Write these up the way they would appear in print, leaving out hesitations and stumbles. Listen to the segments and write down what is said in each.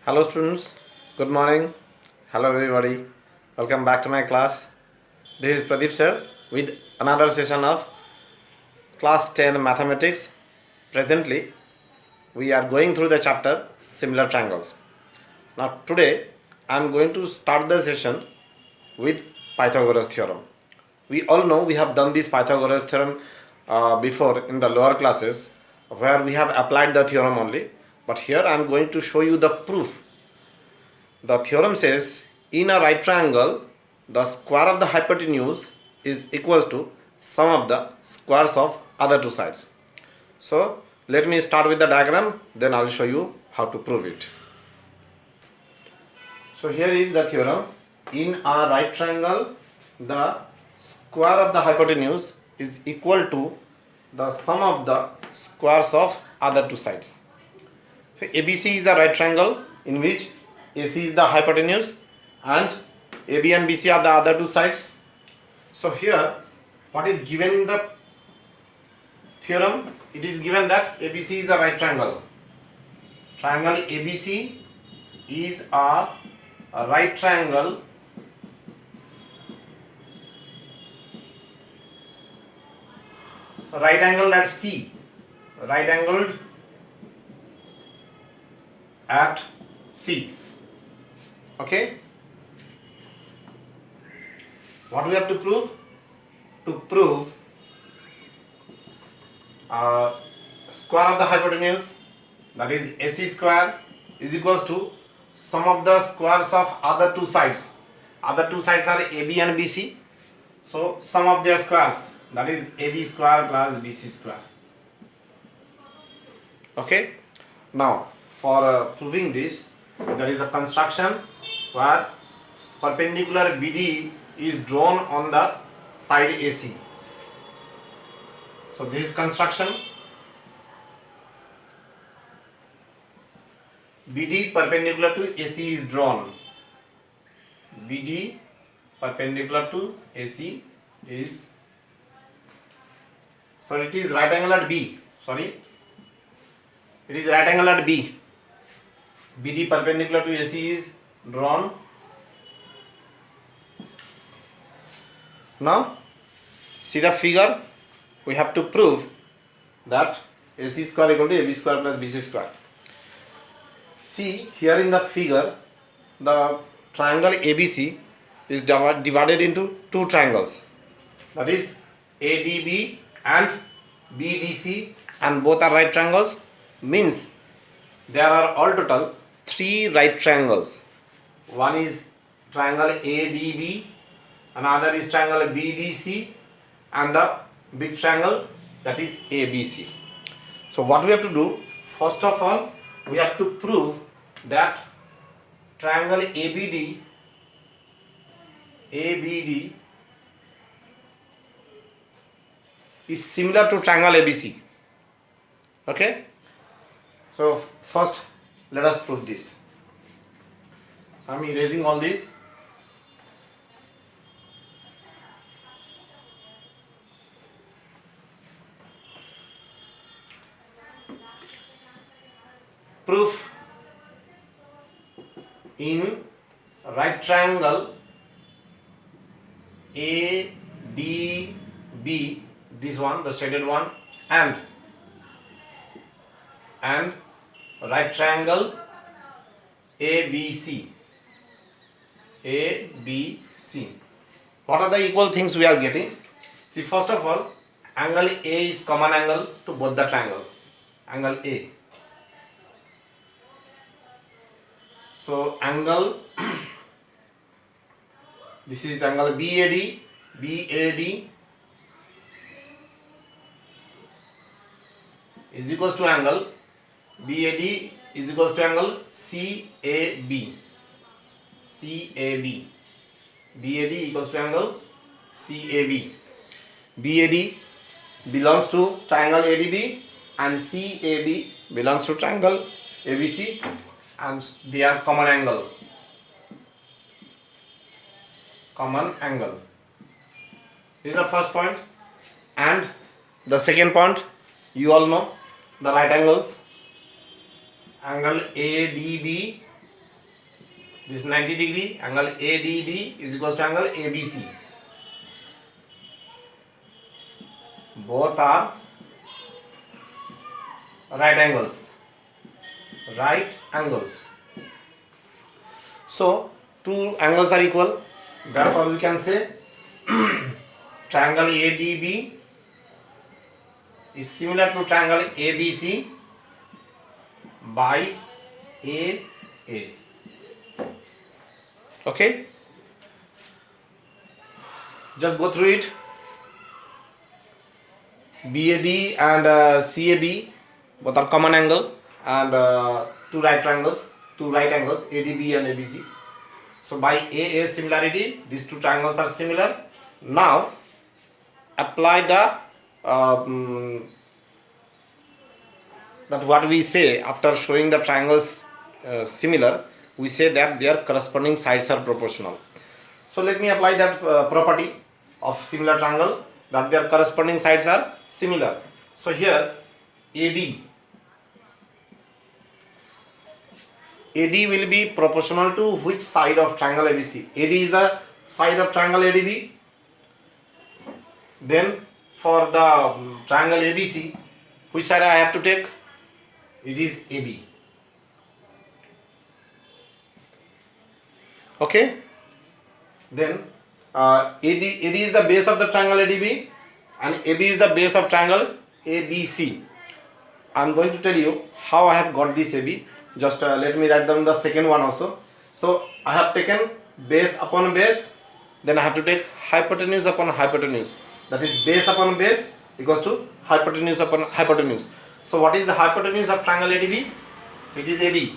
Hello students, good morning. Hello everybody. Welcome back to my class. This is Pradeep sir with another session of class 10 mathematics. Presently we are going through the chapter similar triangles. Now today I am going to start the session with Pythagoras theorem. We all know we have done this Pythagoras theorem before in the lower classes where we have applied the theorem only, but here I am going to show you the proof. The theorem says in a right triangle, the square of the hypotenuse is equals to sum of the squares of other two sides. So let me start with the diagram, then I will show you how to prove it. So here is the theorem. In a right triangle, the square of the hypotenuse is equal to the sum of the squares of other two sides. So ABC is a right triangle in which AC is the hypotenuse and AB and BC are the other two sides. So here what is given in the theorem? It is given that ABC is a right triangle. Triangle ABC is a right triangle right angled at C. Right angled at C. Okay. What we have to prove? To prove square of the hypotenuse, that is AC square, is equals to sum of the squares of other two sides. Other two sides are AB and BC. So sum of their squares, that is AB square plus BC square. Okay. Now for proving this, there is a construction where perpendicular BD is drawn on the side AC. So this construction, BD perpendicular to AC is drawn. BD perpendicular to AC is, sorry, it is right angle at B. Sorry, it is right angle at B. BD perpendicular to AC is drawn. Now see the figure. We have to prove that AC square equal to AB square plus BC square. See here in the figure, the triangle ABC is divided into two triangles, that is ADB and BDC, and both are right triangles. Means there are all total three right triangles. One is triangle ADB, another is triangle BDC, and the big triangle, that is ABC. So what we have to do, first of all we have to prove that triangle ABD is similar to triangle ABC. Okay, so first let us prove this. So I am erasing all this. Proof: in right triangle ADB, this one, the shaded one, and right triangle ABC. What are the equal things we are getting? See, first of all, angle A is common angle to both the triangle. Angle A. So angle this is angle BAD is equals to angle BAD is equals to angle CAB. BAD equals to angle CAB. BAD belongs to triangle ADB and CAB belongs to triangle ABC, and they are common angle. This is the first point. And the second point, you all know the right angles. Angle ADB This 90 degree angle ADB is equals to angle ABC. Both are right angles. Right angles. So two angles are equal. Therefore, we can say triangle ADB is similar to triangle ABC by AA. Okay, just go through it. BAD and CAB both are common angle, and two right angles ADB and ABC. So by AA similarity, these two triangles are similar. Now apply the that what we say after showing the triangles similar, we say that their corresponding sides are proportional. So let me apply that property of similar triangle, that their corresponding sides are similar. So here AD will be proportional to which side of triangle ABC? AD is the side of triangle ADB. Then for the triangle ABC, which side I have to take? It is AB. Okay. Then AD is the base of the triangle ADB, and AB is the base of triangle ABC. I am going to tell you how I have got this AB. Just let me write down the second one also. So I have taken base upon base, then I have to take hypotenuse upon hypotenuse. That is base upon base equals to hypotenuse upon hypotenuse. So what is the hypotenuse of triangle ADB? So it is AB.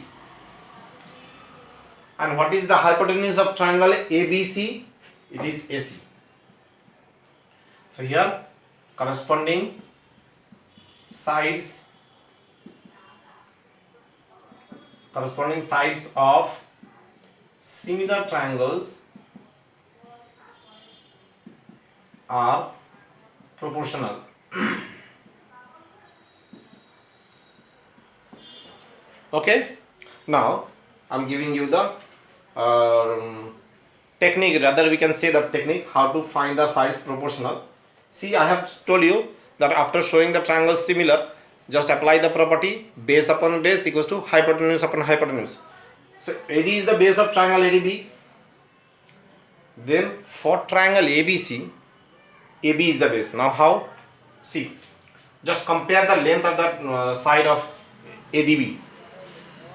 And what is the hypotenuse of triangle ABC? It is AC. So here corresponding sides of similar triangles are proportional. Okay, now I am giving you the technique, rather we can say the technique how to find the sides proportional. See, I have told you that after showing the triangles similar, just apply the property base upon base equals to hypotenuse upon hypotenuse. So AD is the base of triangle ADB. Then for triangle ABC, AB is the base. Now how? See, just compare the length of the side of ADB.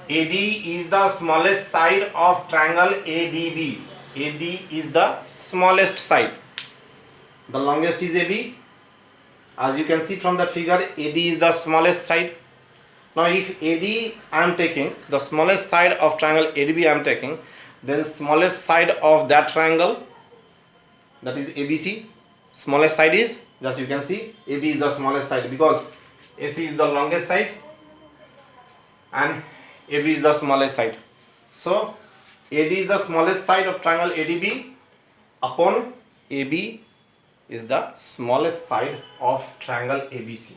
AD is the smallest side of triangle ADB. AD is the smallest side. The longest is AB. As you can see from the figure, AD is the smallest side. Now if AD I am taking, the smallest side of triangle ADB I am taking, then smallest side of that triangle, that is ABC, smallest side is, just you can see, AB is the smallest side because AC is the longest side and AB is the smallest side. So AD is the smallest side of triangle ADB upon AB is the smallest side of triangle ABC.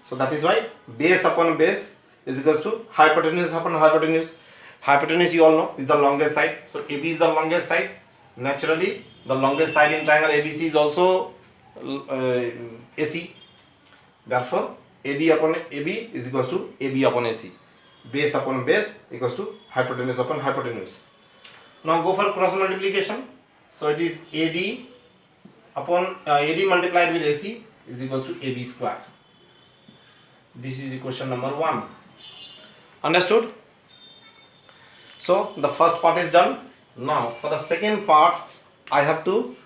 So that is why base upon base is equals to hypotenuse upon hypotenuse. Hypotenuse you all know is the longest side. So AB is the longest side. Naturally the longest side in triangle ABC is also AC. Therefore AD upon AB is equals to AB upon AC. Base upon base equals to hypotenuse upon hypotenuse. Now go for cross multiplication. So it is AD upon AD multiplied with AC is equals to AB square. This is equation number 1. Understood? So the first part is done. Now for the second part, I have to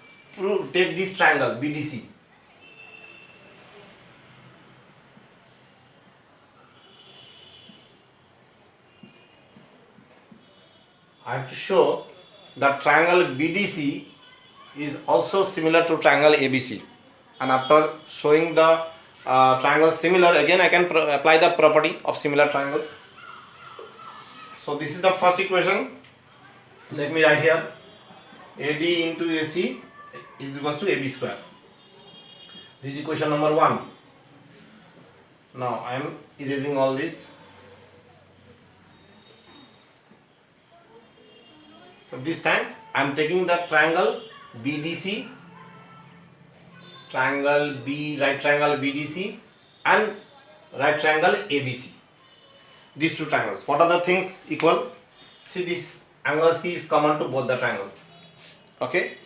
take this triangle BDC. I have to show that triangle BDC is also similar to triangle ABC, and after showing the triangles similar, again I can apply the property of similar triangles. So this is the first equation. Let me write here AD into AC is equals to AB square. This is equation number 1. Now I am erasing all this. So this time I am taking the triangle BDC, triangle B, right triangle BDC and right triangle ABC. These two triangles. What are the things equal? See, this angle C is common to both the triangle. Okay.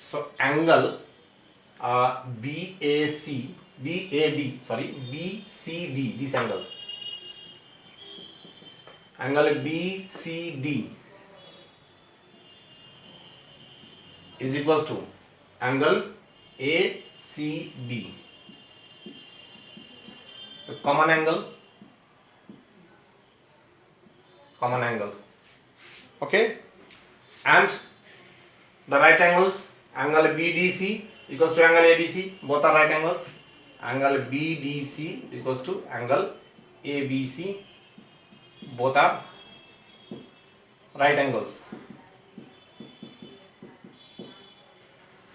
So angle BCD, this angle BCD is equals to angle ACB, a common angle. Okay, and the right angles, angle BDC equals to angle ABC, both are right angles. Angle BDC equals to angle ABC, both are right angles.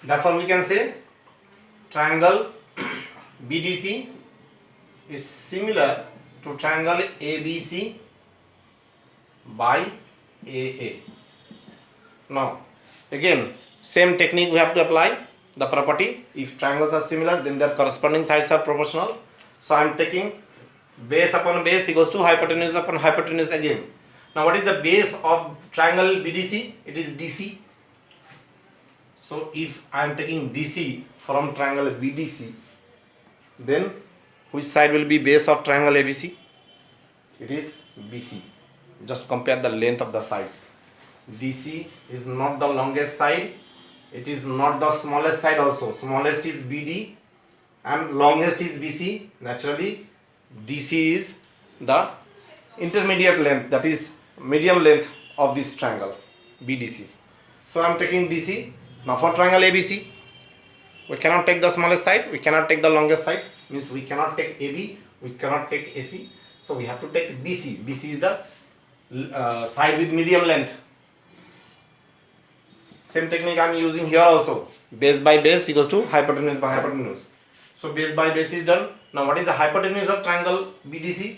Therefore we can say triangle BDC is similar to triangle ABC by AA. Now again same technique we have to apply. The property, if triangles are similar then their corresponding sides are proportional. So I am taking base upon base equals to hypotenuse upon hypotenuse again. Now what is the base of triangle BDC? It is DC. So if I am taking DC from triangle BDC, then which side will be base of triangle ABC? It is BC. Just compare the length of the sides. DC is not the longest side, it is not the smallest side also. Smallest is BD and longest is BC. Naturally DC is the intermediate length, that is medium length of this triangle BDC. So I am taking DC. Now for triangle ABC, we cannot take the smallest side, we cannot take the longest side, means we cannot take AB, we cannot take AC, so we have to take BC. BC is the side with medium length. Same technique I am using here also. Base by base equals to hypotenuse by hypotenuse. So base by base is done. Now what is the hypotenuse of triangle BDC?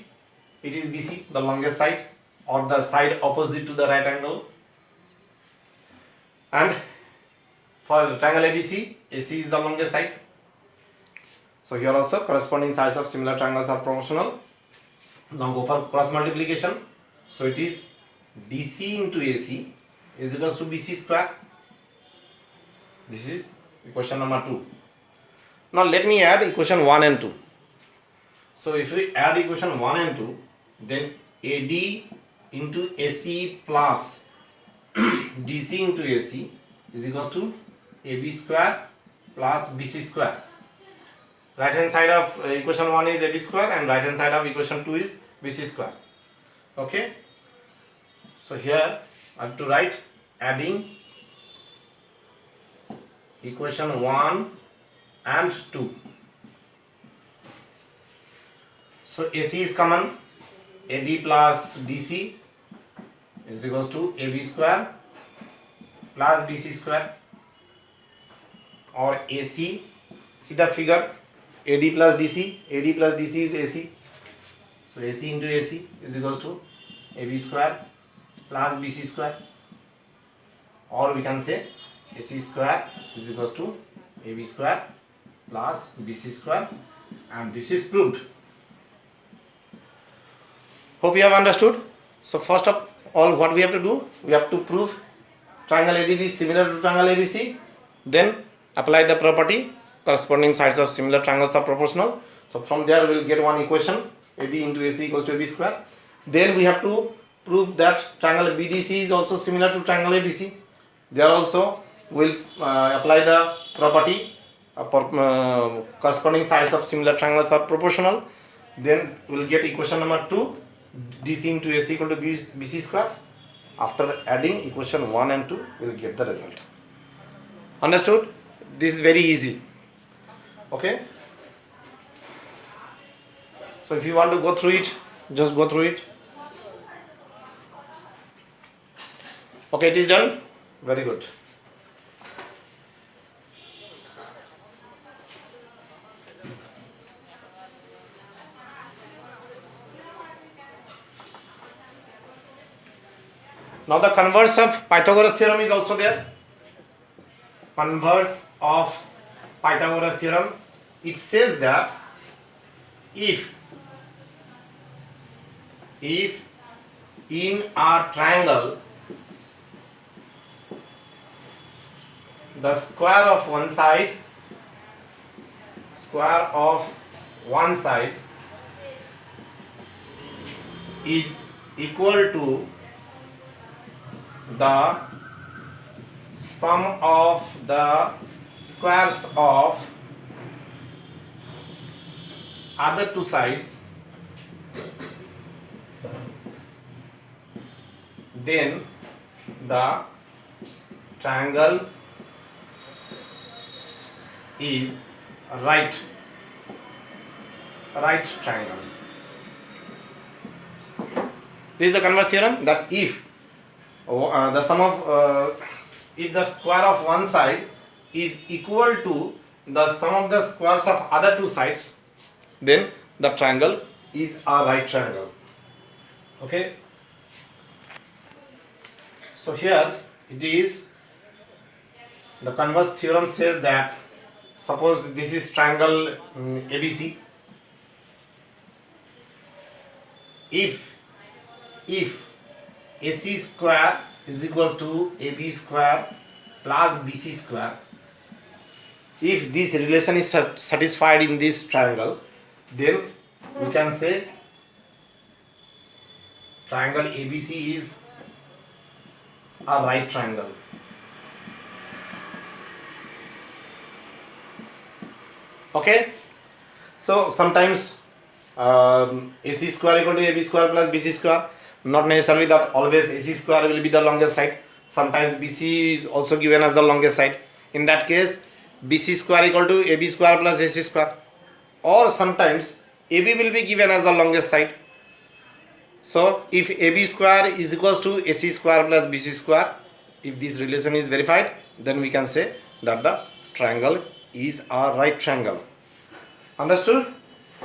It is BC, the longest side or the side opposite to the right angle. And for the triangle ABC, AC is the longest side. So here also corresponding sides of similar triangles are proportional. Now go for cross multiplication. So it is DC into AC is equals to BC square. This is equation number 2. Now let me add equation 1 and 2. So if we add equation 1 and 2, then AD into AC plus DC into AC is equals to AB square plus BC square. Right hand side of equation 1 is AB square and right hand side of equation 2 is BC square. Okay. So here I have to write adding equation 1 and 2. So AC is common. AD plus DC is equals to AB square plus BC square, or AC. See the figure, AD plus DC. AD plus DC is AC. So AC into AC is equals to AB square plus BC square, or we can say AC square is equals to AB square plus BC square, and this is proved. Hope you have understood. So first of all, what we have to do, we have to prove triangle ADB is similar to triangle ABC, then apply the property corresponding sides of similar triangles are proportional. So from there we will get one equation, AD into AC equals to AB square. Then we have to prove that triangle BDC is also similar to triangle ABC. There also we will apply the property corresponding sides of similar triangles are proportional. Then we will get equation number 2, DC into AC equal to BC square. After adding equation 1 and 2, we will get the result. Understood? This is very easy. Okay. So if you want to go through it, just go through it. Okay, it is done. Very good. Now the converse of Pythagoras theorem is also there. Converse of Pythagoras theorem, it says that if in a triangle the square of one side is equal to the sum of the squares of other two sides, then the triangle is right triangle. This is the converse theorem, that if if the square of one side is equal to the sum of the squares of other two sides, then the triangle is a right triangle. Okay. So here it is, the converse theorem says that, suppose this is triangle ABC. If AC square is equals to AB square plus BC square, if this relation is satisfied in this triangle, then we can say triangle ABC is a right triangle. Okay, so sometimes AC square equal to AB square plus BC square, not necessarily that always AC square will be the longest side. Sometimes BC is also given as the longest side. In that case, BC square equal to AB square plus AC square, or sometimes AB will be given as the longest side. So if AB square is equals to AC square plus BC square, if this relation is verified, then we can say that the triangle is a right triangle. Understood?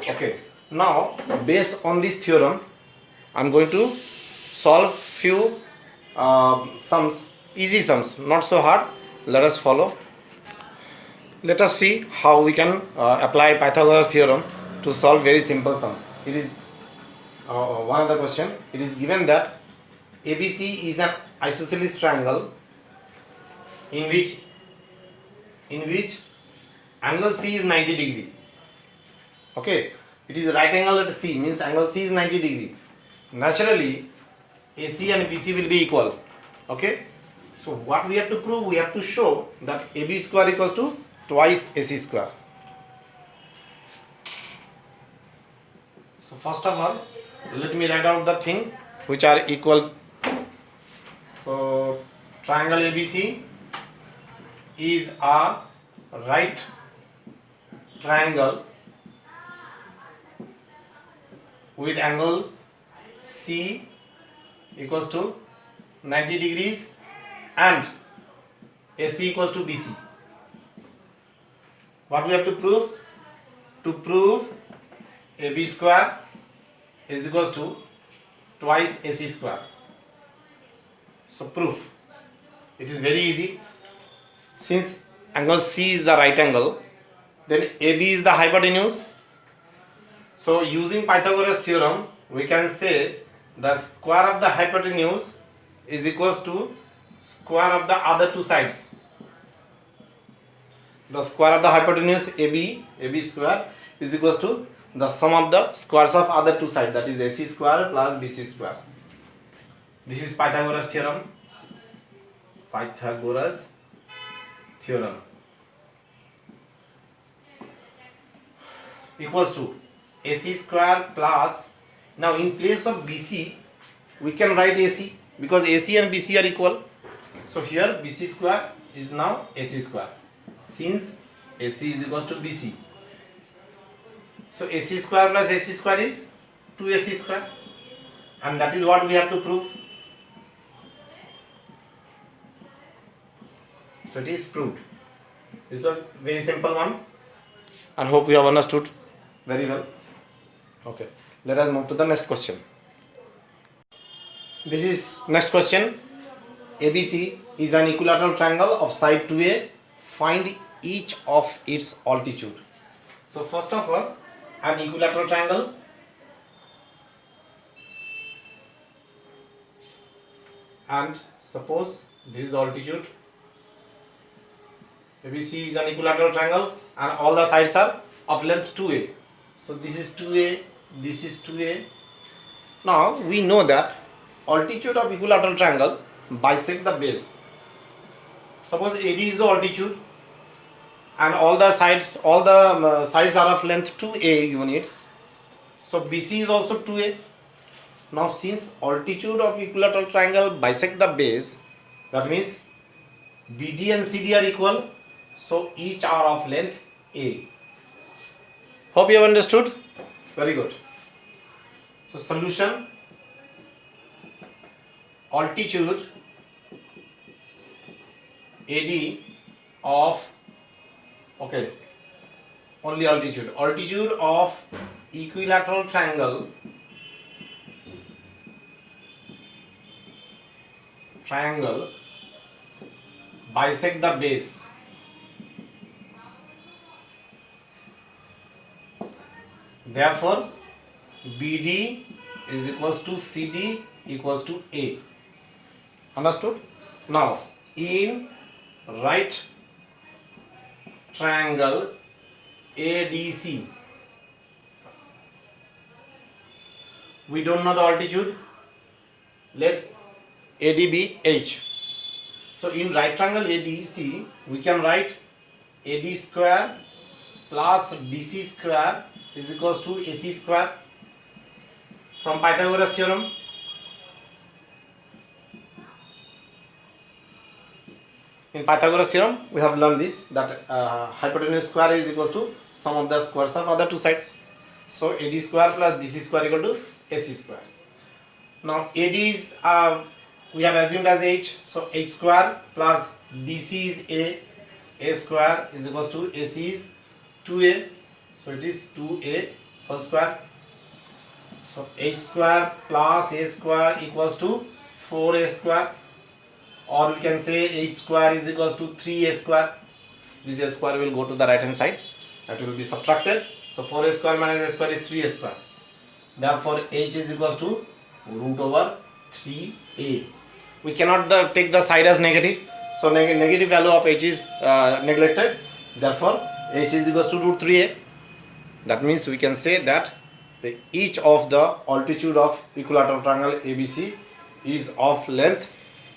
Okay. Now, based on this theorem, I am going to solve few sums, easy sums, not so hard. Let us follow. Let us see how we can apply Pythagoras theorem to solve very simple sums. It is one other question. It is given that ABC is an isosceles triangle in which angle C is 90 degree. Okay, it is right angle at C, means angle C is 90 degree. Naturally, AC and BC will be equal. Okay, so what we have to prove? We have to show that AB square equals to twice AC square. So first of all, let me write out the thing which are equal. So triangle ABC is a right triangle with angle C equals to 90 degrees and AC equals to BC. What we have to prove? To prove AB square is equals to twice AC square. So proof. It is very easy. Since angle C is the right angle, then AB is the hypotenuse. So using Pythagoras theorem, we can say the square of the hypotenuse is equals to square of the other two sides. The square of the hypotenuse AB square is equals to the sum of the squares of other two sides, that is AC square plus BC square. This is Pythagoras theorem. Pythagoras theorem equals to AC square plus, now in place of BC we can write AC because AC and BC are equal. So here BC square is now AC square, since AC is equals to BC. So AC square plus AC square is 2AC square, and that is what we have to prove. So it is proved. This was very simple one, and hope you have understood very well. Okay, let us move to the next question. This is next question. ABC is an equilateral triangle of side 2A. Find each of its altitude. So first of all, an equilateral triangle, and suppose this is the altitude. ABC is an equilateral triangle and all the sides are of length 2A. So this is 2A, this is 2A. Now we know that altitude of equilateral triangle bisect the base. Suppose AD is the altitude and all the sides are of length 2A units. So BC is also 2A. Now since altitude of equilateral triangle bisect the base, that means BD and CD are equal, so each are of length A. Hope you have understood. Very good. So solution, altitude AD of, okay, only altitude of equilateral triangle bisect the base. Therefore BD is equals to CD equals to A. Understood? Now in right triangle ADC, we don't know the altitude. Let AD be H. So in right triangle ADC, we can write AD square plus BC square is equals to AC square from Pythagoras theorem. In Pythagoras theorem, we have learned this, that hypotenuse square is equals to sum of the squares of other two sides. So AD square plus DC square equal to AC square. Now AD is we have assumed as H, so H square plus DC is A square is equals to AC is 2A, so it is 2A whole square. So H square plus A square equals to 4A square, or we can say H square is equals to 3A square. This A square will go to the right hand side, that will be subtracted. So 4A square minus A square is 3A square. Therefore H is equals to root over 3A. We cannot take the side as negative, so negative value of H is neglected. Therefore H is equals to root 3A. That means we can say that each of the altitude of equilateral triangle ABC is of length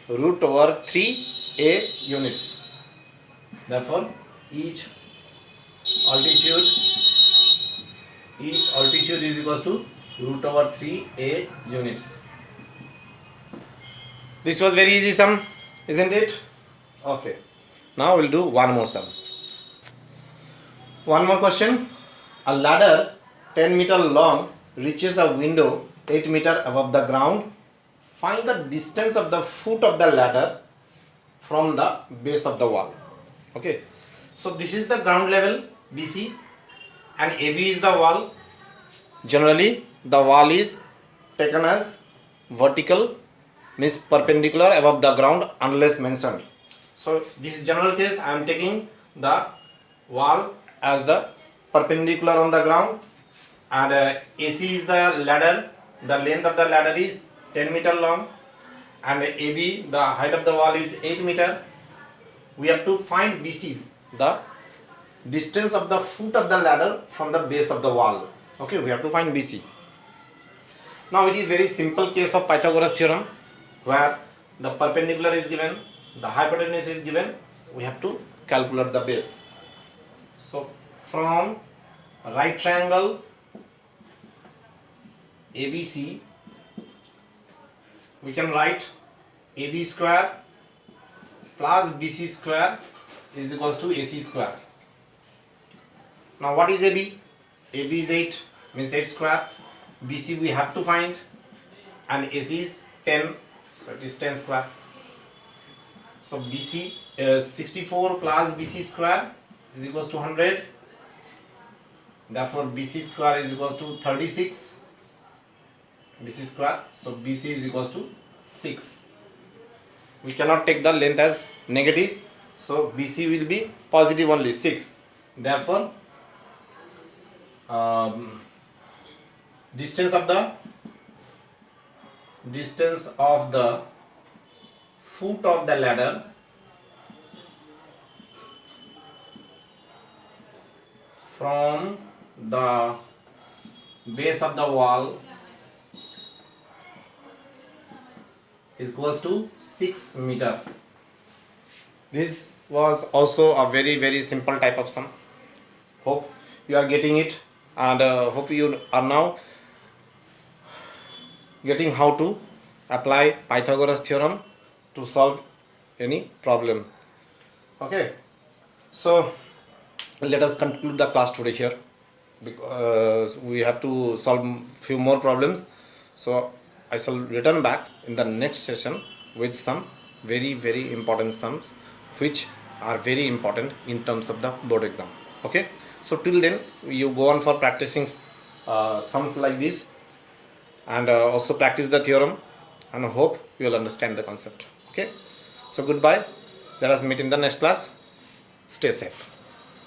root over 3A units. Therefore each altitude is equals to root over 3A units. This was very easy sum, isn't it? Okay. Now we'll do one more sum. One more question. A ladder 10 meter long reaches a window 8 meter above the ground. Find the distance of the foot of the ladder from the base of the wall. Okay. So this is the ground level BC and AB is the wall. Generally the wall is taken as vertical, means perpendicular above the ground unless mentioned. So this is general case, I am taking the wall as the perpendicular on the ground, and AC is the ladder. The length of the ladder is 10 meter long, and AB, the height of the wall, is 8 meter. We have to find BC, the distance of the foot of the ladder from the base of the wall. Okay, we have to find BC. Now it is very simple case of Pythagoras theorem, where the perpendicular is given, the hypotenuse is given, we have to calculate the base. So from right triangle ABC, we can write AB square plus BC square is equals to AC square. Now what is AB? AB is 8, means 8 square. BC we have to find, and AC is 10, so it is 10 square. So BC 64 plus BC square is equals to 100. Therefore BC square is equals to 36. BC square, so BC is equals to 6. we cannot take the length as negative, so BC will be positive only 6. Therefore distance of the foot of the ladder from the base of the wall is equals to 6 meter. This was also a very simple type of sum. Hope you are getting it, and hope you are now getting how to apply Pythagoras theorem to solve any problem. Okay, so let us conclude the class today here, because we have to solve few more problems. So I shall return back in the next session with some very important sums which are very important in terms of the board exam. Okay, so till then you go on for practicing sums like this, and also practice the theorem, and hope you will understand the concept. Okay, so goodbye, let us meet in the next class. Stay safe.